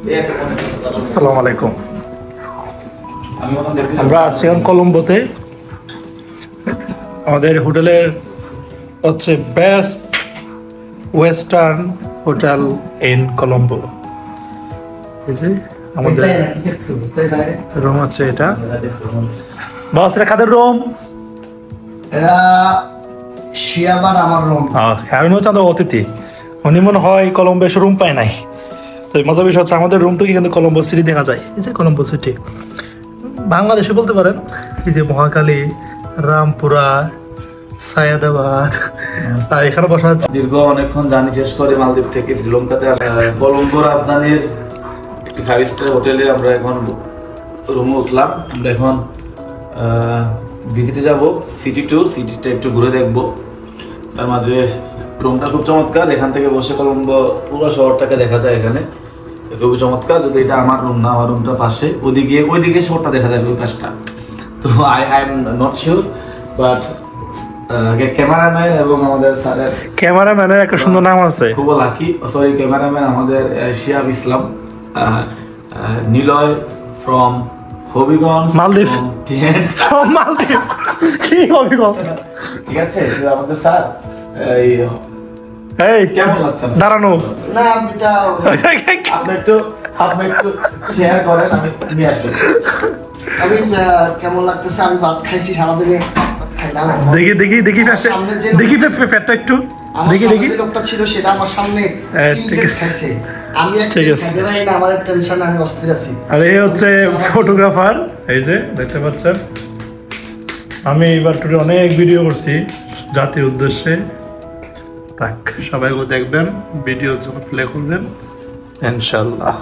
আসসালামু আলাইকুম। আমরা আছি এখন কলম্বোতে। আমাদের হোটেলের হচ্ছে best western hotel in Colombo. এই যে আমাদের রুম আছে, এটা বস, এটা কাদের রুম? এরা শিয়াবার আমার রুম। আমি হচ্ছে আমাদের অতিথি, উনি মনে হয় কলম্বো এসে রুম পায় নাই। তো মজার বিষয় হচ্ছে আমাদের রুম থেকে কিন্তু কলম্বো সিটি দেখা যায়। এই যে কলম্বো সিটি বাংলাদেশে বলতে পারেন। এই যে মহাকালী, রামপুরা, সায়দাবাদ, আর এখানে বসা হচ্ছে। দীর্ঘ অনেকক্ষণ জার্নি শেষ করে মালদ্বীপ থেকে শ্রীলঙ্কাতে কলম্বো রাজধানীর একটি 5 স্টার হোটেলে আমরা এখন রুমে উঠলাম। আমরা এখন ভিজিটে যাব সিটি ট্যুর, সিটিটা একটু ঘুরে দেখবো। তার মাঝে রুমটা খুব চমৎকার, এখান থেকে বসে কলম্বো পুরো শহরটাকে দেখা যায়। এখানে খুবই চমৎকার। যদি এটা আমার রুম না, আমার রুমটা পাশে, ওইদিকে শহরটা দেখা যাবে, ওই পাশটা। তো I am not sure, but cameraman এবং আমাদের স্যারের ক্যামেরাম্যানের একটা সুন্দর নাম আছে, খুব লাকি। সরি, ক্যামেরাম্যান আমাদের শিহাব ইসলাম, নিলয় ফ্রম হবিগঞ্জ, মালদ্বীপ। মালদ্বীপ কি হবিগঞ্জ? ঠিক আছে। আমাদের স্যার এই কেমন লাগছে? দাঁড়ানো না এটা আপনি একটু শেয়ার করেন, আমি নিয়ে আসি। আমি কেমন লাগতেছে? আমি ভাত খাইছি সারাদিনে, খাইলাম। দেখি ফ্যাটটা একটু দেখি। লোকটা ছিল সেটা আমার সামনে ঠিক আছে। খাইছে। আমি ঠিক আছে। খাইতে পারি না, আমার টেনশন, আমি অস্থির আছি। আর এই হচ্ছে ফটোগ্রাফার, এই যে দেখতে পাচ্ছেন। আমি এবার টুরে অনেক ভিডিও করছি জাতির উদ্দেশ্যে। তাক সবাই দেখবেন, ভিডিওর জন্য প্লে করবেন ইনশাল্লাহ।